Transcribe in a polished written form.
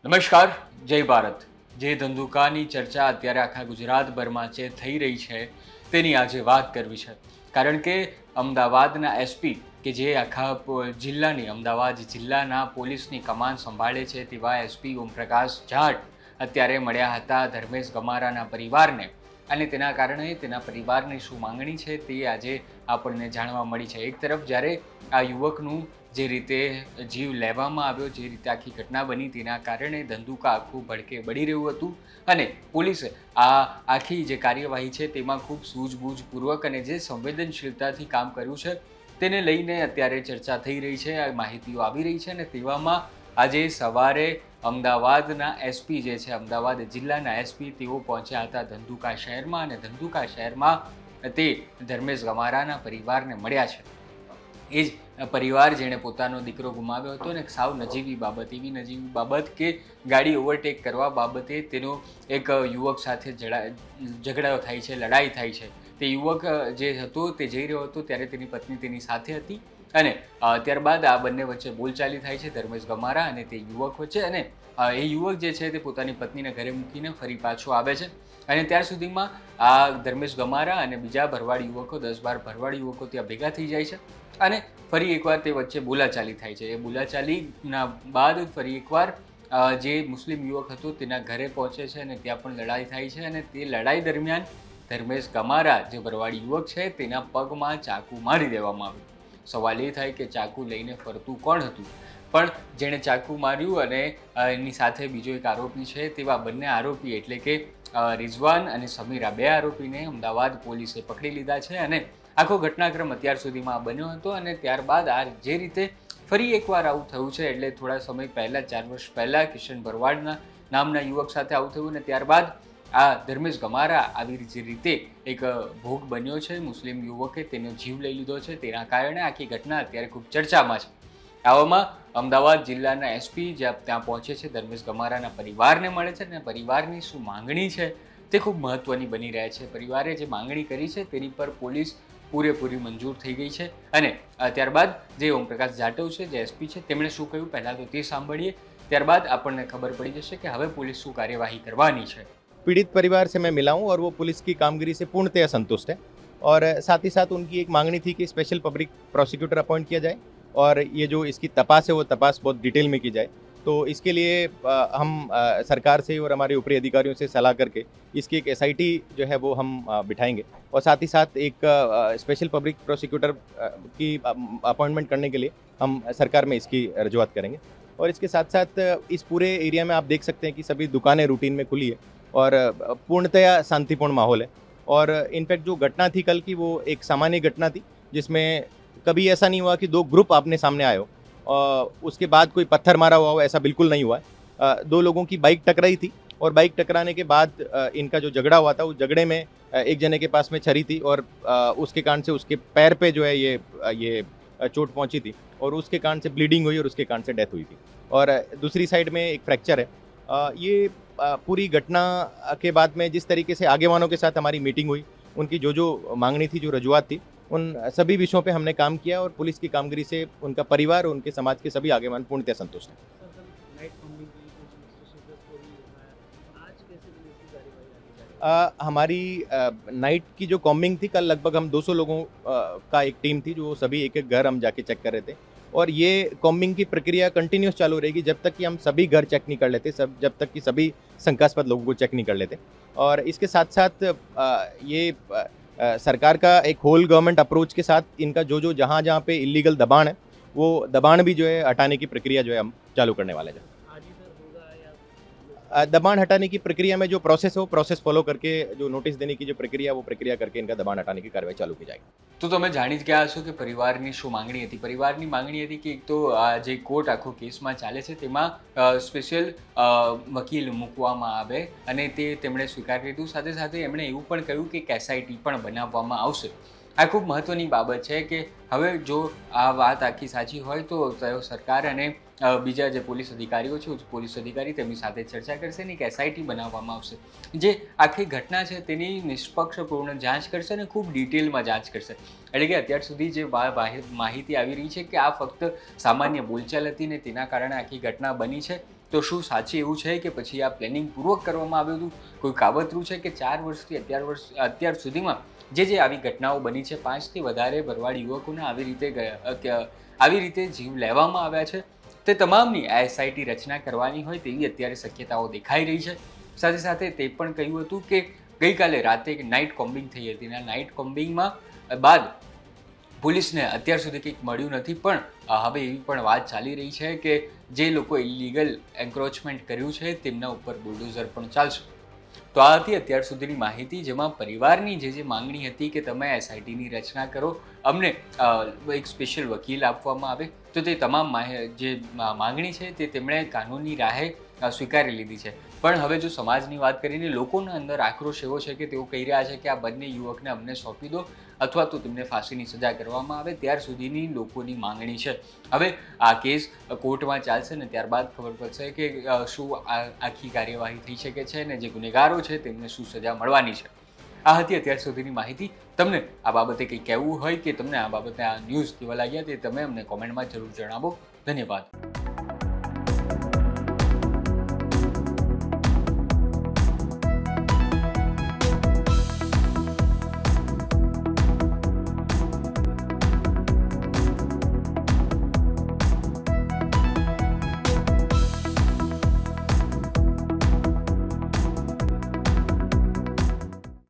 નમસ્કાર, જય ભારત। જે ધંધુકાની ચર્ચા અત્યારે આખા ગુજરાતભરમાં જે થઈ રહી છે તેની આજે વાત કરવી છે, કારણ કે અમદાવાદના એસપી કે જે આખા જિલ્લાની અમદાવાદ જિલ્લાના પોલીસની કમાન સંભાળે છે તેવા એસપી ઓમપ્રકાશ જાટ અત્યારે મળ્યા હતા ધર્મેશ ગમારાના પરિવારને, અને તેના કારણે તેના પરિવારની શું માંગણી છે તે આજે આપણને જાણવા મળી છે। એક તરફ જ્યારે આ યુવકનું જે રીતે જીવ લેવામાં આવ્યો, જે રીતે આખી ઘટના બની તેના કારણે ધંધુકા આખું ભડકે બળી રહ્યું હતું, અને પોલીસે આ આખી જે કાર્યવાહી છે તેમાં ખૂબ સૂઝબૂઝપૂર્વક અને જે સંવેદનશીલતાથી કામ કર્યું છે તેને લઈને અત્યારે ચર્ચા થઈ રહી છે, આ માહિતીઓ આવી રહી છે। અને તેવામાં આજે સવારે અમદાવાદના એસપી જે છે, અમદાવાદ જિલ્લાના એસપી, તેઓ પહોંચ્યા હતા ધંધુકા શહેરમાં, અને ધંધુકા શહેરમાં તે ધર્મેશ ગમારાના પરિવારને મળ્યા છે। એ જ પરિવાર જેણે પોતાનો દીકરો ગુમાવ્યો હતો, ને સાવ નજીવી બાબત, એવી નજીવી બાબત કે ગાડી ઓવરટેક કરવા બાબતે તેનો એક યુવક સાથે ઝઘડા થાય છે, લડાઈ થાય છે। તે યુવક જે હતો તે જઈ રહ્યો હતો ત્યારે તેની પત્ની તેની સાથે હતી, અને ત્યારબાદ આ બંને વચ્ચે બોલચાલી થાય છે ધર્મેશ ગમારા અને તે યુવક વચ્ચે, અને એ યુવક જે છે તે પોતાની પત્નીને ઘરે મૂકીને ફરી પાછો આવે છે, અને ત્યાર સુધીમાં આ ધર્મેશ ગમારા અને બીજા ભરવાડ યુવકો, 10-12 ભરવાડ યુવકો ત્યાં ભેગા થઈ જાય છે, અને ફરી એકવાર તે વચ્ચે બોલાચાલી થાય છે। એ બોલાચાલીના બાદ ફરી એકવાર જે મુસ્લિમ યુવક હતો તેના ઘરે પહોંચે છે, અને ત્યાં પણ લડાઈ થાય છે, અને તે લડાઈ દરમિયાન ધર્મેશ ગમારા જે ભરવાડ યુવક છે તેના પગમાં ચાકુ મારી દેવામાં આવ્યું। સવાલ એ થાય કે ચાકુ લઈને ફરતું કોણ હતું, પણ જેણે ચાકુ માર્યું અને એની સાથે બીજો એક આરોપી છે, તેવા બંને આરોપી એટલે કે રિઝવાન અને સમીરા, બે આરોપીને અમદાવાદ પોલીસે પકડી લીધા છે, અને આખો ઘટનાક્રમ અત્યાર સુધીમાં બન્યો હતો। અને ત્યારબાદ આ જે રીતે ફરી એકવાર આવું થયું છે, એટલે થોડા સમય પહેલાં, 4 વર્ષ પહેલાં કિશન ભરવાડના નામના યુવક સાથે આવું થયું, અને ત્યારબાદ આ ધર્મેશ ગમારા આવી જે રીતે એક ભોગ બન્યો છે, મુસ્લિમ યુવકે તેનો જીવ લઈ લીધો છે, તેના કારણે આખી ઘટના અત્યારે ખૂબ ચર્ચામાં છે। આવામાં અમદાવાદ જિલ્લાના એસપી ત્યાં પહોંચે છે, ધર્મેશ ગમારાના પરિવારને મળે છે, અને પરિવારની શું માંગણી છે તે ખૂબ મહત્ત્વની બની રહે છે। પરિવારે જે માંગણી કરી છે તેની પર પોલીસ પૂરેપૂરી મંજૂર થઈ ગઈ છે, અને ત્યારબાદ જે ઓમપ્રકાશ જાટવ છે, જે એસપી છે, તેમણે શું કહ્યું પહેલાં તો તે સાંભળીએ, ત્યારબાદ આપણને ખબર પડી જશે કે હવે પોલીસ શું કાર્યવાહી કરવાની છે। पीड़ित परिवार से मैं मिला हूँ और वो पुलिस की कामगिरी से पूर्णतः संतुष्ट है और साथ ही साथ उनकी एक मांगनी थी कि स्पेशल पब्लिक प्रोसिक्यूटर अपॉइंट किया जाए और ये जो इसकी तपास है वो तपास बहुत डिटेल में की जाए। तो इसके लिए हम सरकार से और हमारे ऊपरी अधिकारियों से सलाह करके इसकी एक एसआईटी जो है वो हम बिठाएंगे और साथ ही साथ एक स्पेशल पब्लिक प्रोसिक्यूटर की अपॉइंटमेंट करने के लिए हम सरकार में इसकी रजूआत करेंगे। और इसके साथ साथ इस पूरे एरिया में आप देख सकते हैं कि सभी दुकानें रूटीन में खुली है और पूर्णतया शांतिपूर्ण माहौल है। और इनफैक्ट जो घटना थी कल की वो एक सामान्य घटना थी जिसमें कभी ऐसा नहीं हुआ कि दो ग्रुप आपने सामने आए हो और उसके बाद कोई पत्थर मारा हुआ हो, ऐसा बिल्कुल नहीं हुआ है। दो लोगों की बाइक टकराई थी और बाइक टकराने के बाद इनका जो झगड़ा हुआ था उस झगड़े में एक जने के पास में छरी थी और उसके कारण से उसके पैर पे जो है ये चोट पहुंची थी और उसके कारण से ब्लीडिंग हुई और उसके कारण से डेथ हुई थी। और दूसरी साइड में एक फ्रैक्चर है। ये पूरी घटना के बाद में जिस तरीके से आगे वालों के साथ हमारी मीटिंग हुई, उनकी जो मांगनी थी, जो रजूआत थी, उन सभी विषयों पे हमने काम किया और पुलिस की कामगिरी से उनका परिवार और उनके समाज के सभी आगेवान पूर्णतः संतुष्ट हैं। हमारी नाइट की जो कॉम्बिंग थी कल लगभग हम 200 लोगों का एक टीम थी जो सभी एक एक घर हम जाके चेक कर रहे थे और ये कॉम्बिंग की प्रक्रिया कंटिन्यूस चालू रहेगी जब तक कि हम सभी घर चेक नहीं कर लेते, जब तक कि सभी शंकास्पद लोगों को चेक नहीं कर लेते। और इसके साथ साथ ये सरकार का एक होल गवर्नमेंट अप्रोच के साथ इनका जो जहाँ जहाँ पे इलीगल दबाण है वो दबाण भी जो है हटाने की प्रक्रिया जो है हम चालू करने वाले हैं। दबाण हटाने की प्रक्रिया में जो प्रोसेस है वो प्रोसेस फॉलो करके जो नोटिस देने की जो प्रक्रिया वो प्रक्रिया करके इनका दबाण हटाने की કાર્યવાહી ચાલુ की जाएगी। તો તમે જાણી જ ગયા હશો કે પરિવારની શું માંગણી હતી। પરિવારની માંગણી હતી કે એક તો આ જે કોર્ટ આખો કેસમાં ચાલે છે તેમાં સ્પેશિયલ વકીલ મૂકવામાં આવે, અને તે તેમણે સ્વીકાર કર્યું। સાથે સાથે એમણે એવું પણ કહ્યું કે એસઆઈટી પણ બનાવવામાં આવશે। આ ખૂબ મહત્ત્વની બાબત છે કે હવે જો આ વાત આખી સાચી હોય તો સરકાર અને બીજા જે પોલીસ અધિકારીઓ છે, પોલીસ અધિકારી તેમની સાથે ચર્ચા કરશે ને કે એસઆઈટી બનાવવામાં આવશે, જે આખી ઘટના છે તેની નિષ્પક્ષપૂર્ણ જાંચ કરશે અને ખૂબ ડિટેલમાં જાંચ કરશે। એટલે કે અત્યાર સુધી જે માહિતી આવી રહી છે કે આ ફક્ત સામાન્ય બોલચાલ હતી ને તેના કારણે આખી ઘટના બની છે, તો શું સાચે એવું છે કે પછી આ પ્લેનિંગ પૂર્વક કરવામાં આવ્યું હતું? કોઈ કાવતરું છે કે 4 વર્ષથી અત્યાર સુધીમાં જે આવી ઘટનાઓ બની છે, 5થી વધારે ભરવાડ યુવકોને આવી રીતે જીવ લેવામાં આવ્યા છે, તે તમામની આ એસઆઈટી રચના કરવાની હોય તેવી અત્યારે શક્યતાઓ દેખાઈ રહી છે. સાથે સાથે તે પણ કહ્યું હતું કે ગઈકાલે રાતે એક નાઇટ કોમ્બિંગ થઈ હતી અને નાઇટ કોમ્બિંગમાં બાદ પોલીસને અત્યાર સુધી કંઈક મળ્યું નથી, પણ હવે એવી પણ વાત ચાલી રહી છે કે જે લોકો ઇલીગલ એન્ક્રોચમેન્ટ કર્યું છે તેમના ઉપર બુલડોઝર પણ ચાલશે. તો આ હતી અત્યાર સુધીની માહિતી, જેમાં પરિવારની જે માંગણી હતી કે તમે એસઆઈટીની રચના કરો, અમને એક સ્પેશિયલ વકીલ આપવામાં આવે, તો તે તમામ જે માંગણી છે તે તેમણે કાનૂની રાહે સ્વીકારી લીધી છે. પણ હવે જો સમાજની વાત કરીને લોકોના અંદર આક્રોશ એવો છે કે તેઓ કહી રહ્યા છે કે આ બંને યુવકને અમને સોંપી દો અથવા તો તેમને ફાંસીની સજા કરવામાં આવે, ત્યાર સુધીની લોકોની માંગણી છે. હવે આ કેસ કોર્ટમાં ચાલશે ને ત્યારબાદ ખબર પડશે કે શું આખી કાર્યવાહી થઈ શકે છે અને જે ગુનેગારો છે તેમને શું સજા મળવાની છે. આ હતી અત્યાર સુધીની માહિતી. તમને આ બાબતે કંઈ કહેવું હોય કે તમને આ બાબતે આ ન્યૂઝ કેવા લાગ્યા તે તમે અમને કોમેન્ટમાં જરૂર જણાવો. ધન્યવાદ.